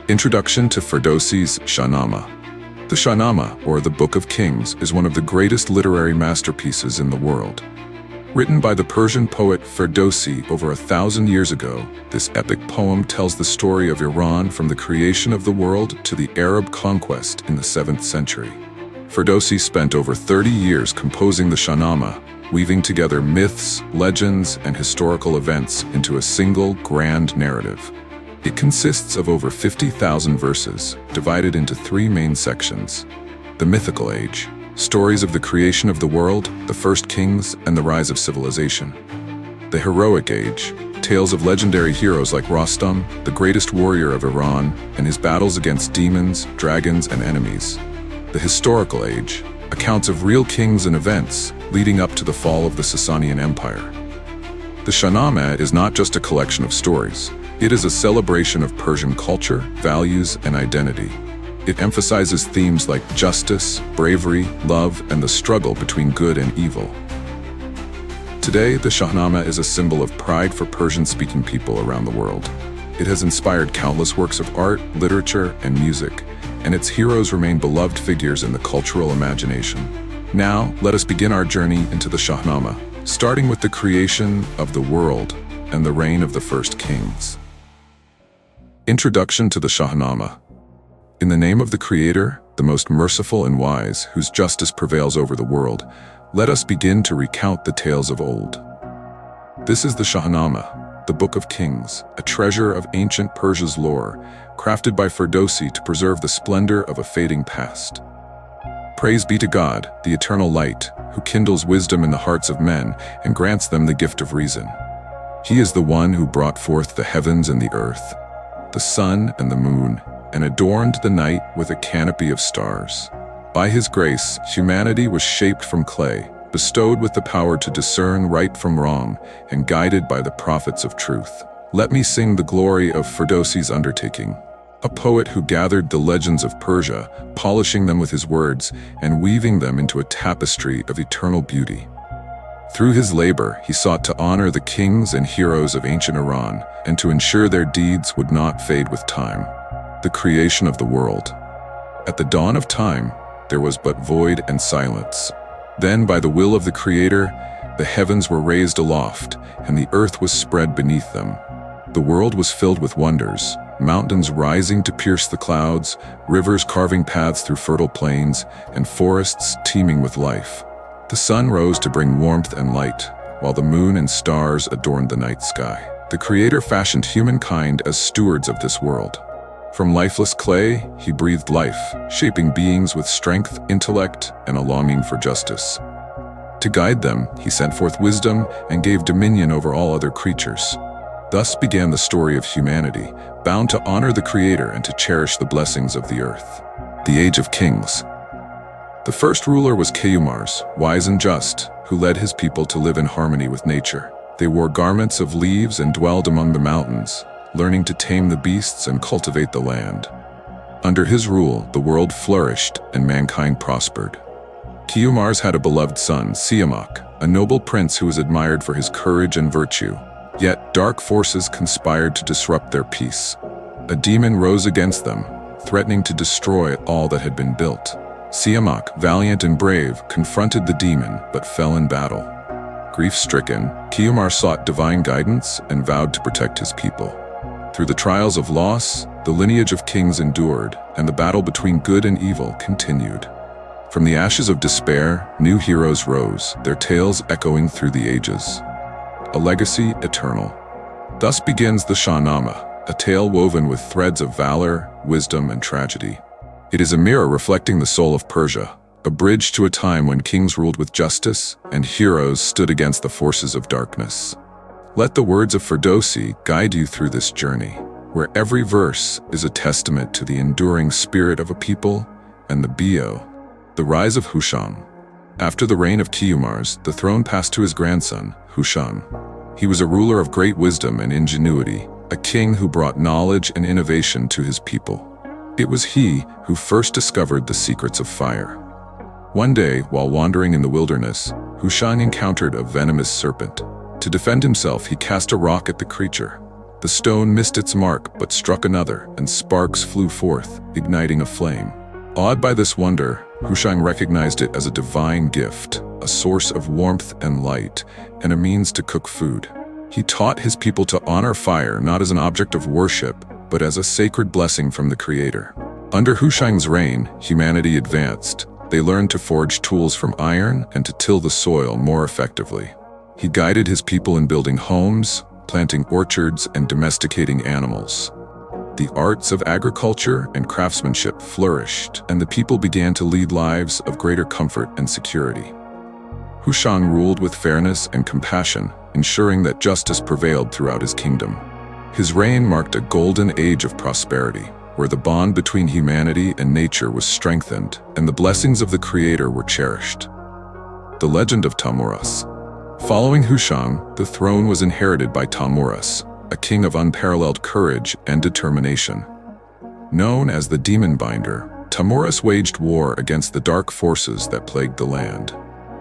Introduction to Ferdowsi's Shahname. The Shahname, or the Book of Kings, is one of the greatest literary masterpieces in the world. Written by the Persian poet Ferdowsi over 1,000 years ago, this epic poem tells the story of Iran from the creation of the world to the Arab conquest in the 7th century. Ferdowsi spent over 30 years composing the Shahname, weaving together myths, legends, and historical events into a single grand narrative. It consists of over 50,000 verses, divided into 3 main sections: the mythical age, stories of the creation of the world, the first kings, and the rise of civilization; the heroic age, tales of legendary heroes like Rostam, the greatest warrior of Iran, and his battles against demons, dragons, and enemies; the historical age, accounts of real kings and events leading up to the fall of the Sasanian Empire. The Shahname is not just a collection of stories. It is a celebration of Persian culture, values, and identity. It emphasizes themes like justice, bravery, love, and the struggle between good and evil. Today, the Shahname is a symbol of pride for Persian-speaking people around the world. It has inspired countless works of art, literature, and music, and its heroes remain beloved figures in the cultural imagination. Now, let us begin our journey into the Shahname, starting with the creation of the world and the reign of the first kings. Introduction to the Shahname. In the name of the Creator, the most merciful and wise, whose justice prevails over the world, let us begin to recount the tales of old. This is the Shahname, the Book of Kings, a treasure of ancient Persia's lore, crafted by Ferdowsi to preserve the splendor of a fading past. Praise be to God, the eternal light, who kindles wisdom in the hearts of men and grants them the gift of reason. He is the one who brought forth the heavens and the earth, the sun and the moon, and adorned the night with a canopy of stars. By his grace, humanity was shaped from clay, bestowed with the power to discern right from wrong, and guided by the prophets of truth. Let me sing the glory of Ferdowsi's undertaking, a poet who gathered the legends of Persia, polishing them with his words and weaving them into a tapestry of eternal beauty. Through his labor, he sought to honor the kings and heroes of ancient Iran and to ensure their deeds would not fade with time. The creation of the world. At the dawn of time, there was but void and silence. Then, by the will of the Creator, the heavens were raised aloft, and the earth was spread beneath them. The world was filled with wonders, mountains rising to pierce the clouds, rivers carving paths through fertile plains, and forests teeming with life. The sun rose to bring warmth and light, while the moon and stars adorned the night sky. The Creator fashioned humankind as stewards of this world. From lifeless clay, he breathed life, shaping beings with strength, intellect, and a longing for justice. To guide them, he sent forth wisdom and gave dominion over all other creatures. Thus began the story of humanity, bound to honor the Creator and to cherish the blessings of the earth. The Age of Kings. The first ruler was Kayumars, wise and just, who led his people to live in harmony with nature. They wore garments of leaves and dwelled among the mountains, learning to tame the beasts and cultivate the land. Under his rule, the world flourished and mankind prospered. Kayumars had a beloved son, Siamak, a noble prince who was admired for his courage and virtue. Yet dark forces conspired to disrupt their peace. A demon rose against them, threatening to destroy all that had been built. Siamak, valiant and brave, confronted the demon but fell in battle. Grief-stricken, Kayumar sought divine guidance and vowed to protect his people. Through the trials of loss, the lineage of kings endured, and the battle between good and evil continued. From the ashes of despair, new heroes rose, their tales echoing through the ages. A legacy eternal. Thus begins the Shahname, a tale woven with threads of valor, wisdom, and tragedy. It is a mirror reflecting the soul of Persia, a bridge to a time when kings ruled with justice and heroes stood against the forces of darkness. Let the words of Ferdowsi guide you through this journey, where every verse is a testament to the enduring spirit of a people and the bio. The rise of Husham. After the reign of Kayumars, the throne passed to his grandson, Husham. He was a ruler of great wisdom and ingenuity, a king who brought knowledge and innovation to his people. It was he who first discovered the secrets of fire. One day, while wandering in the wilderness, Husham encountered a venomous serpent. To defend himself, he cast a rock at the creature. The stone missed its mark but struck another, and sparks flew forth, igniting a flame. Awed by this wonder, Hushang recognized it as a divine gift, a source of warmth and light, and a means to cook food. He taught his people to honor fire not as an object of worship, but as a sacred blessing from the Creator. Under Hushang's reign, humanity advanced. They learned to forge tools from iron and to till the soil more effectively. He guided his people in building homes, planting orchards, and domesticating animals. The arts of agriculture and craftsmanship flourished, and the people began to lead lives of greater comfort and security. Hushang ruled with fairness and compassion, ensuring that justice prevailed throughout his kingdom. His reign marked a golden age of prosperity, where the bond between humanity and nature was strengthened, and the blessings of the Creator were cherished. The legend of Thammuras. Following Hushang, the throne was inherited by Thammuras, a king of unparalleled courage and determination. Known as the Demon Binder, Thammuras waged war against the dark forces that plagued the land.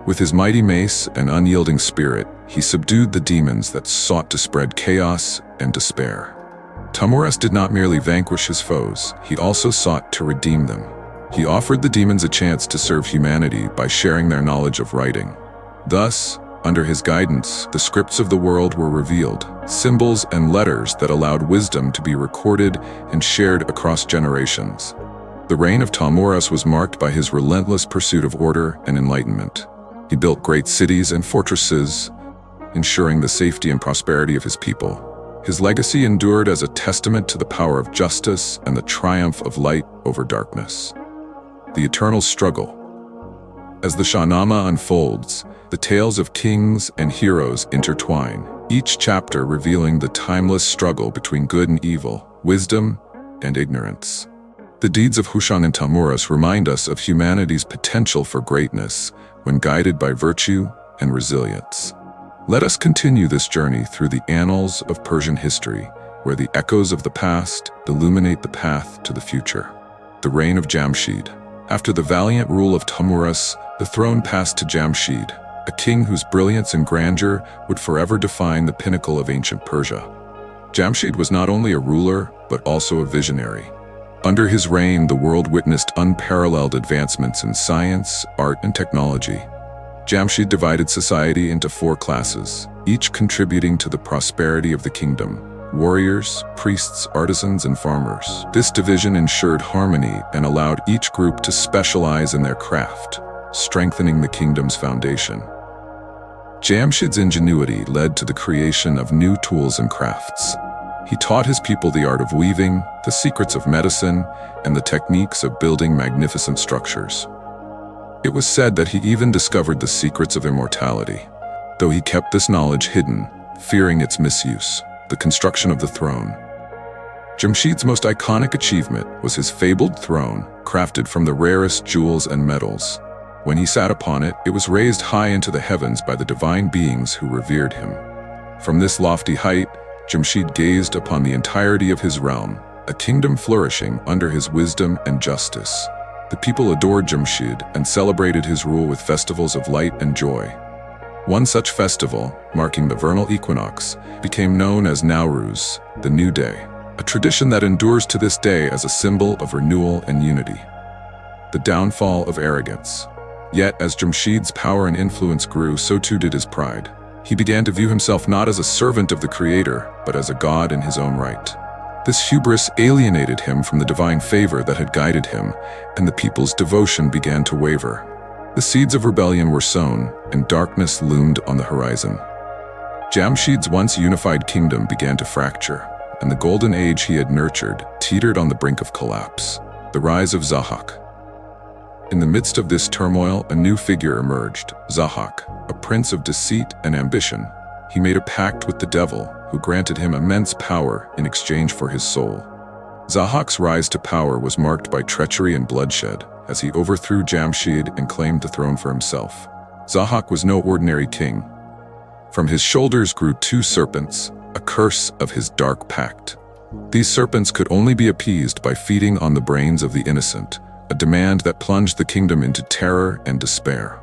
With his mighty mace and unyielding spirit, he subdued the demons that sought to spread chaos and despair. Thammuras did not merely vanquish his foes, he also sought to redeem them. He offered the demons a chance to serve humanity by sharing their knowledge of writing. Thus, under his guidance, the scripts of the world were revealed, symbols and letters that allowed wisdom to be recorded and shared across generations. The reign of Thammuras was marked by his relentless pursuit of order and enlightenment. He built great cities and fortresses, ensuring the safety and prosperity of his people. His legacy endured as a testament to the power of justice and the triumph of light over darkness. The eternal struggle. As the Shahname unfolds, the tales of kings and heroes intertwine, each chapter revealing the timeless struggle between good and evil, wisdom and ignorance. The deeds of Hushang and Thammuras remind us of humanity's potential for greatness when guided by virtue and resilience. Let us continue this journey through the annals of Persian history, where the echoes of the past illuminate the path to the future. The reign of Jamshid. After the valiant rule of Thammuras, the throne passed to Jamshid, a king whose brilliance and grandeur would forever define the pinnacle of ancient Persia. Jamshid was not only a ruler, but also a visionary. Under his reign, the world witnessed unparalleled advancements in science, art, and technology. Jamshid divided society into 4 classes, each contributing to the prosperity of the kingdom: warriors, priests, artisans, and farmers. This division ensured harmony and allowed each group to specialize in their craft, strengthening the kingdom's foundation. Jamshid's ingenuity led to the creation of new tools and crafts. He taught his people the art of weaving, the secrets of medicine, and the techniques of building magnificent structures. It was said that he even discovered the secrets of immortality, though he kept this knowledge hidden, fearing its misuse. The construction of the throne. Jamshid's most iconic achievement was his fabled throne, crafted from the rarest jewels and metals. When he sat upon it, it was raised high into the heavens by the divine beings who revered him. From this lofty height, Jamshid gazed upon the entirety of his realm, a kingdom flourishing under his wisdom and justice. The people adored Jamshid and celebrated his rule with festivals of light and joy. One such festival, marking the vernal equinox, became known as Nowruz, the New Day, a tradition that endures to this day as a symbol of renewal and unity. The downfall of arrogance. Yet, as Jamshid's power and influence grew, so too did his pride. He began to view himself not as a servant of the Creator, but as a god in his own right. This hubris alienated him from the divine favor that had guided him, and the people's devotion began to waver. The seeds of rebellion were sown, and darkness loomed on the horizon. Jamshid's once unified kingdom began to fracture, and the golden age he had nurtured teetered on the brink of collapse. The rise of Zahak. In the midst of this turmoil, a new figure emerged, Zahak, a prince of deceit and ambition. He made a pact with the devil, who granted him immense power in exchange for his soul. Zahak's rise to power was marked by treachery and bloodshed, as he overthrew Jamshid and claimed the throne for himself. Zahak was no ordinary king. From his shoulders grew 2 serpents, a curse of his dark pact. These serpents could only be appeased by feeding on the brains of the innocent, a demand that plunged the kingdom into terror and despair.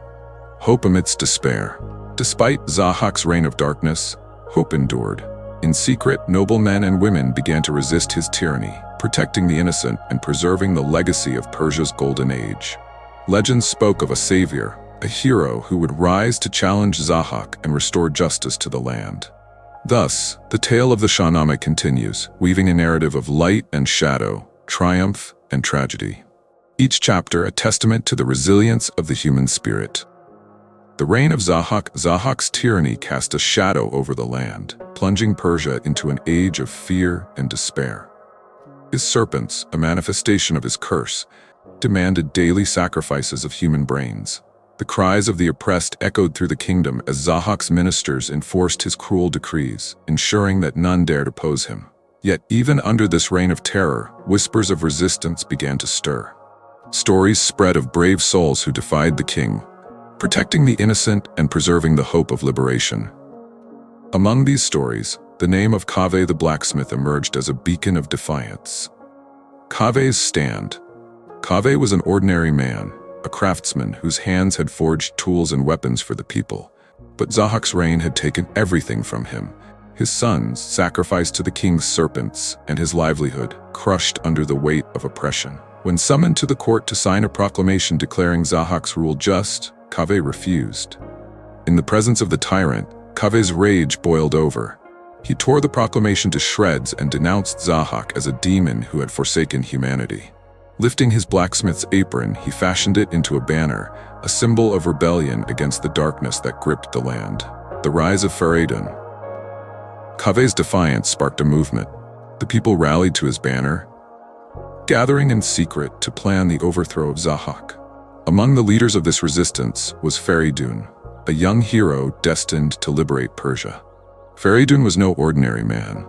Hope amidst despair. Despite Zahak's reign of darkness, hope endured. In secret, noble men and women began to resist his tyranny, protecting the innocent and preserving the legacy of Persia's golden age. Legends spoke of a savior, a hero who would rise to challenge Zahak and restore justice to the land. Thus, the tale of the Shahname continues, weaving a narrative of light and shadow, triumph and tragedy. Each chapter a testament to the resilience of the human spirit. The reign of Zahak's tyranny cast a shadow over the land, plunging Persia into an age of fear and despair. His serpents, a manifestation of his curse, demanded daily sacrifices of human brains. The cries of the oppressed echoed through the kingdom as Zahak's ministers enforced his cruel decrees, ensuring that none dared oppose him. Yet even under this reign of terror, whispers of resistance began to stir. Stories spread of brave souls who defied the king, protecting the innocent and preserving the hope of liberation. Among these stories, the name of Kaveh the blacksmith emerged as a beacon of defiance. Kaveh's stand. Kaveh was an ordinary man, a craftsman whose hands had forged tools and weapons for the people. But Zahak's reign had taken everything from him. His sons sacrificed to the king's serpents, and his livelihood crushed under the weight of oppression. When summoned to the court to sign a proclamation declaring Zahak's rule just, Kaveh refused. In the presence of the tyrant, Kaveh's rage boiled over. He tore the proclamation to shreds and denounced Zahak as a demon who had forsaken humanity. Lifting his blacksmith's apron, he fashioned it into a banner, a symbol of rebellion against the darkness that gripped the land. The rise of Feridun. Kaveh's defiance sparked a movement. The people rallied to his banner, gathering in secret to plan the overthrow of Zahak. Among the leaders of this resistance was Feridun, a young hero destined to liberate Persia. Feridun was no ordinary man.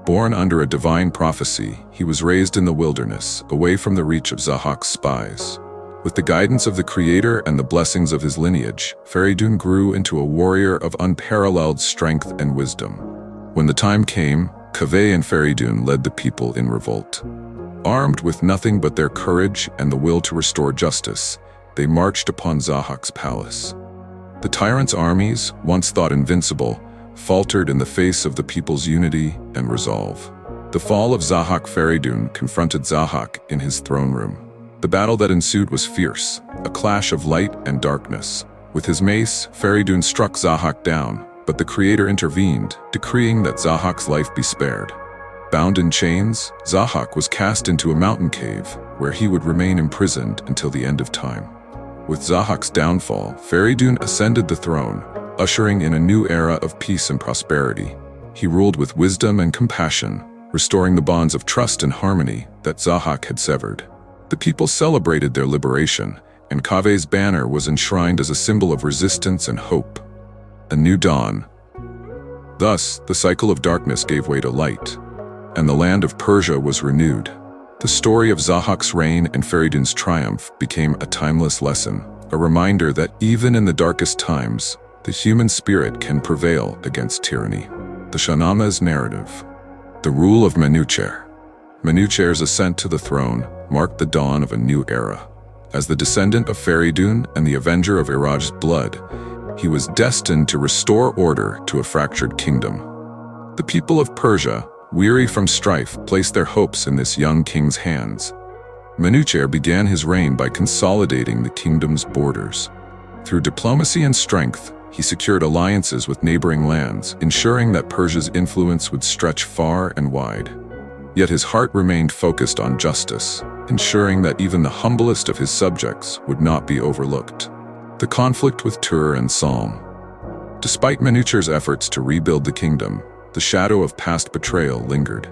Born under a divine prophecy, he was raised in the wilderness, away from the reach of Zahak's spies. With the guidance of the Creator and the blessings of his lineage, Feridun grew into a warrior of unparalleled strength and wisdom. When the time came, Kaveh and Feridun led the people in revolt. Armed with nothing but their courage and the will to restore justice, they marched upon Zahak's palace. The tyrant's armies, once thought invincible, faltered in the face of the people's unity and resolve. The fall of Zahak Feridun confronted Zahak in his throne room. The battle that ensued was fierce, a clash of light and darkness. With his mace, Feridun struck Zahak down, but the Creator intervened, decreeing that Zahak's life be spared. Bound in chains, Zahak was cast into a mountain cave, where he would remain imprisoned until the end of time. With Zahak's downfall, Feridun ascended the throne, ushering in a new era of peace and prosperity. He ruled with wisdom and compassion, restoring the bonds of trust and harmony that Zahak had severed. The people celebrated their liberation, and Kaveh's banner was enshrined as a symbol of resistance and hope. A new dawn. Thus, the cycle of darkness gave way to light, and the land of Persia was renewed. The story of Zahak's reign and Feridun's triumph became a timeless lesson, a reminder that even in the darkest times, the human spirit can prevail against tyranny. The Shahname's narrative. The rule of Manucher. Manucher's ascent to the throne marked the dawn of a new era. As the descendant of Feridun and the avenger of Iraj's blood, he was destined to restore order to a fractured kingdom. The people of Persia, weary from strife, placed their hopes in this young king's hands. Manucher began his reign by consolidating the kingdom's borders. Through diplomacy and strength, he secured alliances with neighboring lands, ensuring that Persia's influence would stretch far and wide. Yet his heart remained focused on justice, ensuring that even the humblest of his subjects would not be overlooked. The conflict with Tur and Salm. Despite Manucher's efforts to rebuild the kingdom, the shadow of past betrayal lingered.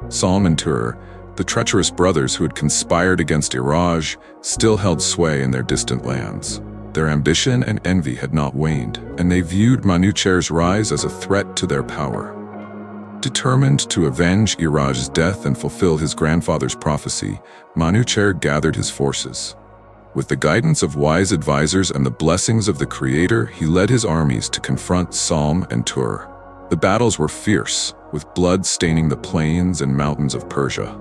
Salm and Tur, the treacherous brothers who had conspired against Iraj, still held sway in their distant lands. Their ambition and envy had not waned, and they viewed Manucher's rise as a threat to their power. Determined to avenge Iraj's death and fulfill his grandfather's prophecy, Manucher gathered his forces. With the guidance of wise advisors and the blessings of the Creator, he led his armies to confront Salm and Tur. The battles were fierce, with blood staining the plains and mountains of Persia.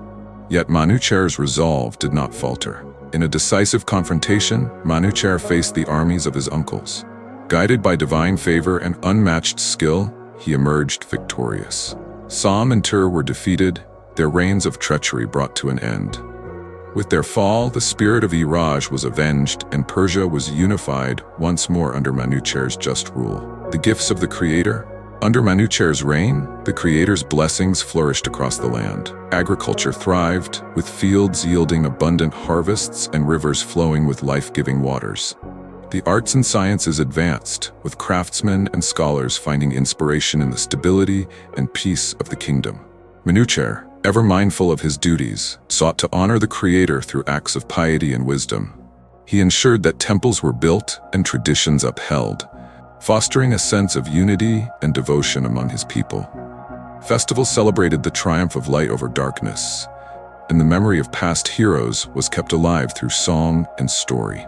Yet Manucher's resolve did not falter. In a decisive confrontation, Manucher faced the armies of his uncles. Guided by divine favor and unmatched skill, he emerged victorious. Sam and Tur were defeated, their reigns of treachery brought to an end. With their fall, the spirit of Iraj was avenged and Persia was unified once more under Manucher's just rule. The gifts of the Creator? Under Manucher's reign, the Creator's blessings flourished across the land. Agriculture thrived, with fields yielding abundant harvests and rivers flowing with life-giving waters. The arts and sciences advanced, with craftsmen and scholars finding inspiration in the stability and peace of the kingdom. Manucher, ever mindful of his duties, sought to honor the Creator through acts of piety and wisdom. He ensured that temples were built and traditions upheld, fostering a sense of unity and devotion among his people. Festivals celebrated the triumph of light over darkness, and the memory of past heroes was kept alive through song and story.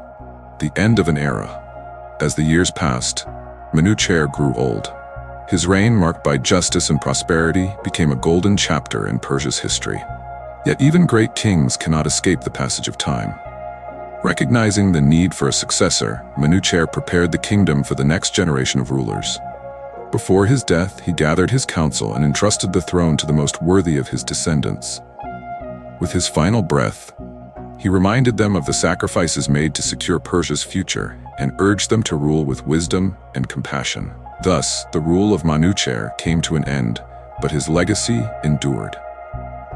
The end of an era. As the years passed, Manucher grew old. His reign, marked by justice and prosperity, became a golden chapter in Persia's history. Yet even great kings cannot escape the passage of time. Recognizing the need for a successor, Manucher prepared the kingdom for the next generation of rulers. Before his death, he gathered his council and entrusted the throne to the most worthy of his descendants. With his final breath, he reminded them of the sacrifices made to secure Persia's future and urged them to rule with wisdom and compassion. Thus, the rule of Manucher came to an end, but his legacy endured.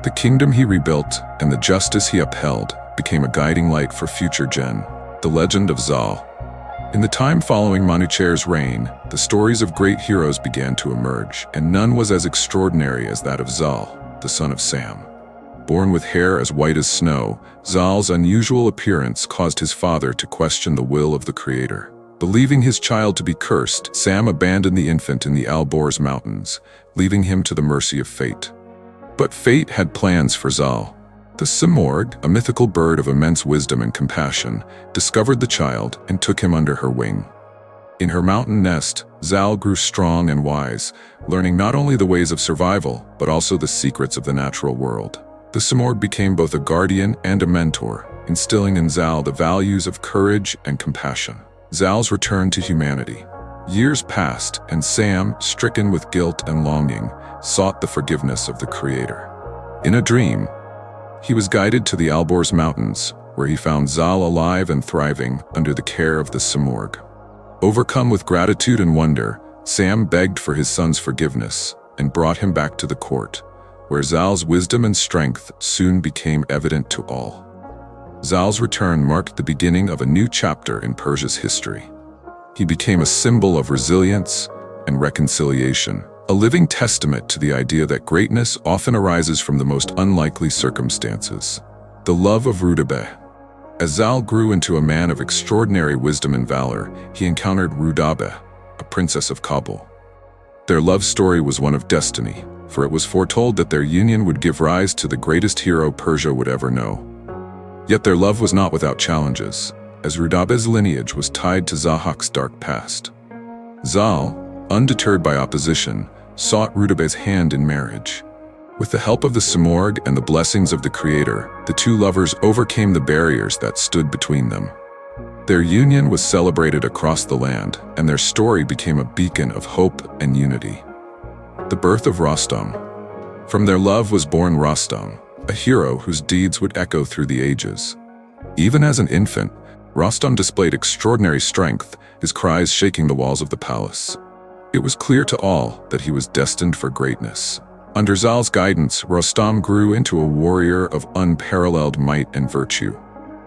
The kingdom he rebuilt and the justice he upheld became a guiding light for future gen. The legend of Zal. In the time following Manucher's reign, the stories of great heroes began to emerge, and none was as extraordinary as that of Zal, the son of Sam. Born with hair as white as snow, Zal's unusual appearance caused his father to question the will of the Creator. Believing his child to be cursed, Sam abandoned the infant in the Alborz Mountains, leaving him to the mercy of fate. But fate had plans for Zal. The Simorg, a mythical bird of immense wisdom and compassion, discovered the child and took him under her wing. In her mountain nest, Zal grew strong and wise, learning not only the ways of survival, but also the secrets of the natural world. The Simorg became both a guardian and a mentor, instilling in Zal the values of courage and compassion. Zal's return to humanity. Years passed, and Sam, stricken with guilt and longing, sought the forgiveness of the Creator. In a dream, he was guided to the Alborz Mountains, where he found Zal alive and thriving under the care of the Simorg. Overcome with gratitude and wonder, Sam begged for his son's forgiveness and brought him back to the court, where Zal's wisdom and strength soon became evident to all. Zal's return marked the beginning of a new chapter in Persia's history. He became a symbol of resilience and reconciliation, a living testament to the idea that greatness often arises from the most unlikely circumstances. The love of Rudabeh. As Zal grew into a man of extraordinary wisdom and valor, he encountered Rudabeh, a princess of Kabul. Their love story was one of destiny, for it was foretold that their union would give rise to the greatest hero Persia would ever know. Yet their love was not without challenges, as Rudabeh's lineage was tied to Zahak's dark past. Zal, undeterred by opposition, sought Rudabeh's hand in marriage. With the help of the Simorg and the blessings of the Creator, the two lovers overcame the barriers that stood between them. Their union was celebrated across the land, and their story became a beacon of hope and unity. The birth of Rostam. From their love was born Rostam, a hero whose deeds would echo through the ages. Even as an infant, Rostam displayed extraordinary strength, his cries shaking the walls of the palace. It was clear to all that he was destined for greatness. Under Zal's guidance, Rostam grew into a warrior of unparalleled might and virtue.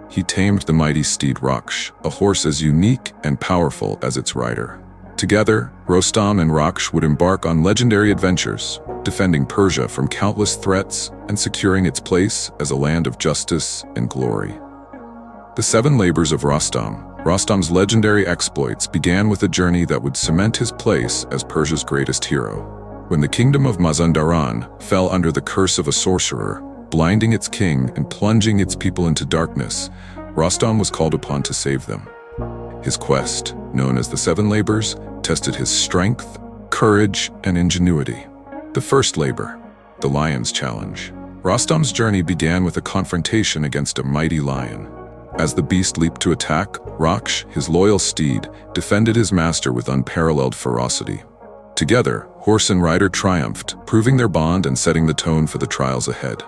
He tamed the mighty steed Raksh, a horse as unique and powerful as its rider. Together, Rostam and Raksh would embark on legendary adventures, defending Persia from countless threats and securing its place as a land of justice and glory. The 7 labors of Rostam. Rostam's legendary exploits began with a journey that would cement his place as Persia's greatest hero. When the kingdom of Mazandaran fell under the curse of a sorcerer, blinding its king and plunging its people into darkness, Rostam was called upon to save them. His quest, known as the 7 labors, tested his strength, courage, and ingenuity. The first labor, the Lion's Challenge. Rostam's journey began with a confrontation against a mighty lion. As the beast leaped to attack, Raksh, his loyal steed, defended his master with unparalleled ferocity. Together, horse and rider triumphed, proving their bond and setting the tone for the trials ahead.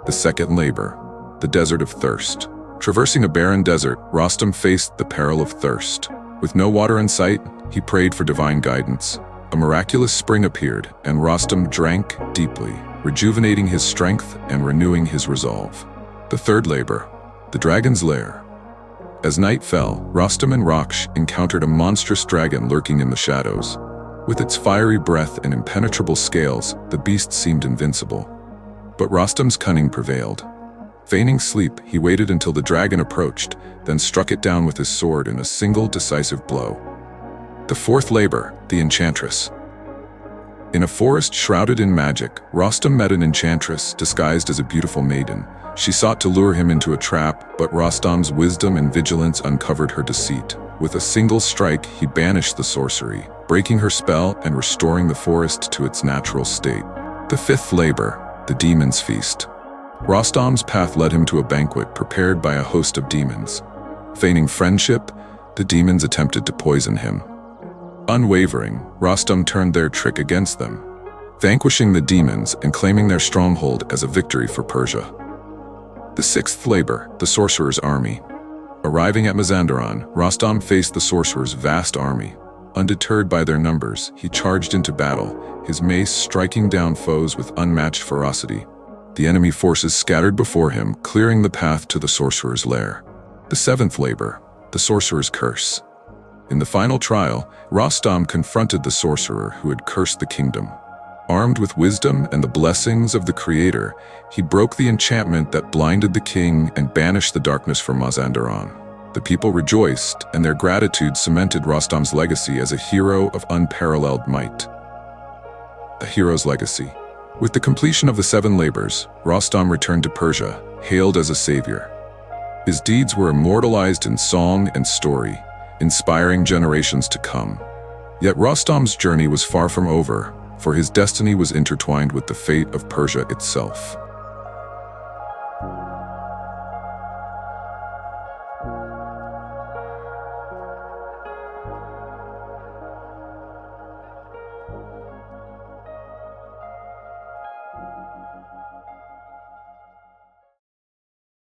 The second labor, the desert of thirst. Traversing a barren desert, Rostam faced the peril of thirst. With no water in sight, he prayed for divine guidance. A miraculous spring appeared, and Rostam drank deeply, rejuvenating his strength and renewing his resolve. The third labor, the dragon's lair. As night fell, Rostam and Raksh encountered a monstrous dragon lurking in the shadows. With its fiery breath and impenetrable scales, the beast seemed invincible. But Rostam's cunning prevailed. Feigning sleep, he waited until the dragon approached, then struck it down with his sword in a single decisive blow. The fourth labor, the enchantress. In a forest shrouded in magic, Rostam met an enchantress disguised as a beautiful maiden. She sought to lure him into a trap, but Rostam's wisdom and vigilance uncovered her deceit. With a single strike, he banished the sorcery, breaking her spell and restoring the forest to its natural state. The fifth labor, the demon's feast. Rostam's path led him to a banquet prepared by a host of demons. Feigning friendship, the demons attempted to poison him. Unwavering, Rostam turned their trick against them, vanquishing the demons and claiming their stronghold as a victory for Persia. The sixth labor, the sorcerer's army. Arriving at Mazandaran, Rostam faced the sorcerer's vast army. Undeterred by their numbers, he charged into battle, his mace striking down foes with unmatched ferocity. The enemy forces scattered before him, clearing the path to the sorcerer's lair. The seventh labor, the sorcerer's curse. In the final trial, Rostam confronted the sorcerer who had cursed the kingdom. Armed with wisdom and the blessings of the Creator, he broke the enchantment that blinded the king and banished the darkness from Mazandaran. The people rejoiced, and their gratitude cemented Rostam's legacy as a hero of unparalleled might. A hero's legacy. With the completion of the 7 labors, Rostam returned to Persia, hailed as a savior. His deeds were immortalized in song and story, inspiring generations to come. Yet Rostam's journey was far from over, for his destiny was intertwined with the fate of Persia itself.